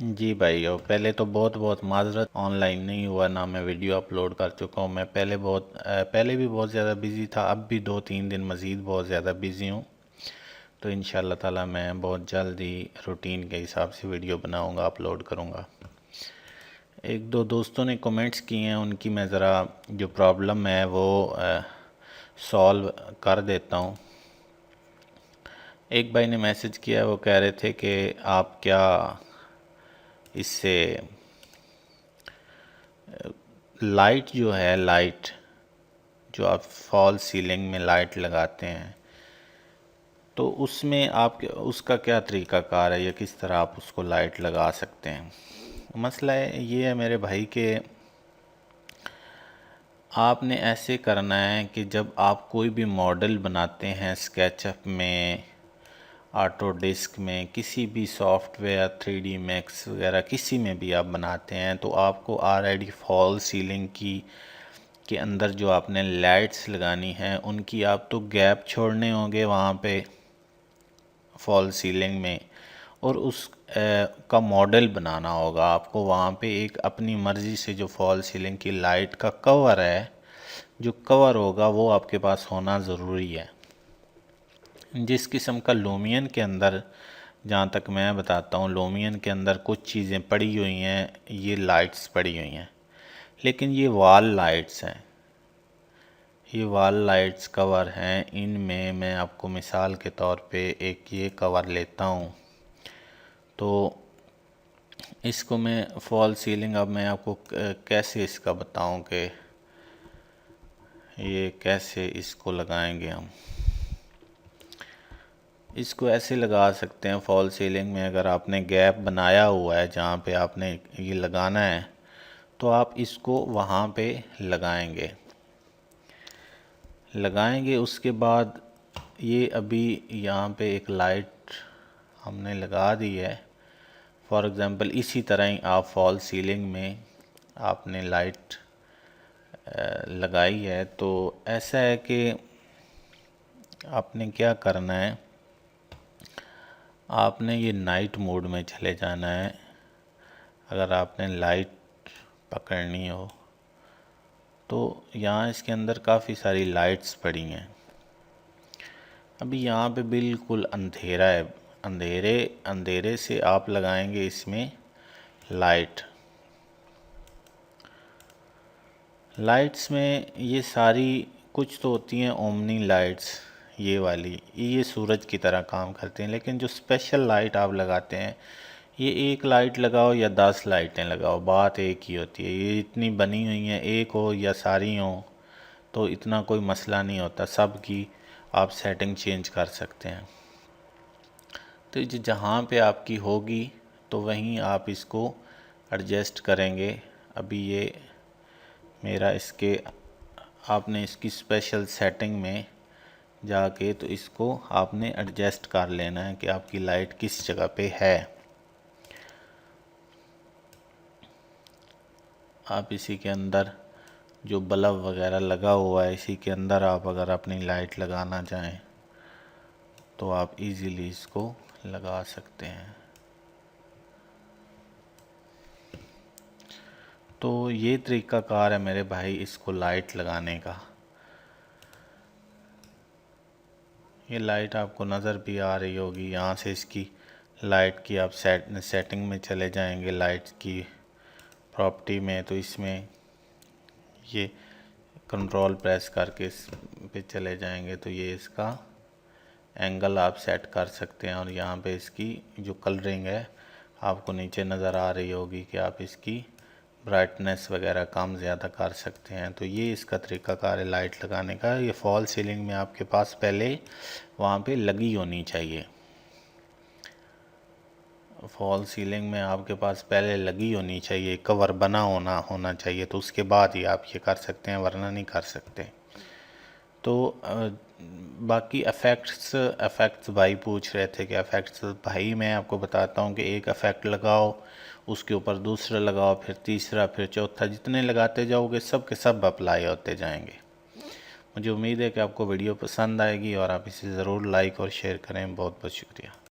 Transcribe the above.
जी भाई, और पहले तो बहुत बहुत माजरत, ऑनलाइन नहीं हुआ ना, मैं वीडियो अपलोड कर चुका हूँ। मैं पहले भी बहुत ज़्यादा बिज़ी था, अब भी 2-3 दिन मज़ीद बहुत ज़्यादा बिज़ी हूँ। तो इंशाल्लाह ताला मैं बहुत जल्द ही रूटीन के हिसाब से वीडियो बनाऊँगा, अपलोड करूँगा। एक दो दोस्तों ने कमेंट्स किए हैं, उनकी मैं ज़रा जो प्रॉब्लम है वो सॉल्व कर देता हूँ। एक भाई ने मैसेज किया, वो कह रहे थे कि आप क्या इससे लाइट जो है, लाइट जो आप फॉल सीलिंग में लाइट लगाते हैं, तो उसमें आप उसका क्या तरीक़ाकार है या किस तरह आप उसको लाइट लगा सकते हैं। मसला ये है मेरे भाई के आपने ऐसे करना है कि जब आप कोई भी मॉडल बनाते हैं स्केचअप में, ऑटोडेस्क में, किसी भी सॉफ्टवेयर 3D मैक्स वगैरह किसी में भी आप बनाते हैं, तो आपको ऑलरेडी फॉल सीलिंग की के अंदर जो आपने लाइट्स लगानी है उनकी आप तो गैप छोड़ने होंगे वहाँ पे फॉल सीलिंग में, और उस का मॉडल बनाना होगा आपको वहाँ पे। एक अपनी मर्ज़ी से जो फॉल सीलिंग की लाइट का कवर है, जो कवर होगा वो आपके पास होना ज़रूरी है। जिस किस्म का लूमियन के अंदर, जहाँ तक मैं बताता हूँ, लूमियन के अंदर कुछ चीज़ें पड़ी हुई हैं, ये लाइट्स पड़ी हुई हैं, लेकिन ये वॉल लाइट्स हैं, ये वॉल लाइट्स कवर हैं। इनमें मैं आपको मिसाल के तौर पे एक ये कवर लेता हूँ, तो इसको मैं फॉल सीलिंग, अब मैं आपको कैसे इसका बताऊँ कि ये कैसे इसको लगाएंगे हम। इसको ऐसे लगा सकते हैं फॉल सीलिंग में, अगर आपने गैप बनाया हुआ है जहाँ पे आपने ये लगाना है, तो आप इसको वहाँ पे लगाएंगे। उसके बाद ये अभी यहाँ पे एक लाइट हमने लगा दी है। फॉर एग्ज़ाम्पल इसी तरह ही आप फॉल सीलिंग में आपने लाइट लगाई है, तो ऐसा है कि आपने क्या करना है, आपने ये नाइट मोड में चले जाना है अगर आपने लाइट पकड़नी हो। तो यहाँ इसके अंदर काफ़ी सारी लाइट्स पड़ी हैं। अभी यहाँ पे बिल्कुल अंधेरा है, अंधेरे से आप लगाएंगे इसमें लाइट्स में ये सारी कुछ तो होती हैं ओमनी लाइट्स, ये वाली ये सूरज की तरह काम करते हैं। लेकिन जो स्पेशल लाइट आप लगाते हैं, ये एक लाइट लगाओ या 10 लाइटें लगाओ, बात एक ही होती है। ये इतनी बनी हुई हैं, एक हो या सारी हो तो इतना कोई मसला नहीं होता, सब की आप सेटिंग चेंज कर सकते हैं। तो जहाँ पे आपकी होगी तो वहीं आप इसको एडजस्ट करेंगे। अभी ये मेरा इसके आपने इसकी स्पेशल सेटिंग में जाके तो इसको आपने एडजस्ट कर लेना है कि आपकी लाइट किस जगह पे है। आप इसी के अंदर जो बल्ब वगैरह लगा हुआ है, इसी के अंदर आप अगर अपनी लाइट लगाना चाहें तो आप इजीली इसको लगा सकते हैं। तो ये तरीक़ाकार है मेरे भाई इसको लाइट लगाने का। ये लाइट आपको नज़र भी आ रही होगी, यहाँ से इसकी लाइट की आप सेटिंग में चले जाएंगे, लाइट की प्रॉपर्टी में, तो इसमें ये कंट्रोल प्रेस करके इस पे चले जाएंगे तो ये इसका एंगल आप सेट कर सकते हैं। और यहाँ पे इसकी जो कलरिंग है आपको नीचे नज़र आ रही होगी कि आप इसकी ब्राइटनेस वगैरह कम ज़्यादा कर सकते हैं। तो ये इसका तरीक़ाकार है लाइट लगाने का। ये फॉल सीलिंग में आपके पास पहले वहाँ पे लगी होनी चाहिए, फॉल सीलिंग में आपके पास पहले लगी होनी चाहिए, कवर बना होना चाहिए, तो उसके बाद ही आप ये कर सकते हैं, वरना नहीं कर सकते। तो बाकी इफ़ेक्ट्स भाई पूछ रहे थे कि इफ़ेक्ट्स, भाई मैं आपको बताता हूँ कि एक इफ़ेक्ट लगाओ, उसके ऊपर दूसरा लगाओ, फिर तीसरा, फिर चौथा, जितने लगाते जाओगे सब के सब अप्लाई होते जाएंगे। मुझे उम्मीद है कि आपको वीडियो पसंद आएगी और आप इसे ज़रूर लाइक और शेयर करें। बहुत बहुत शुक्रिया।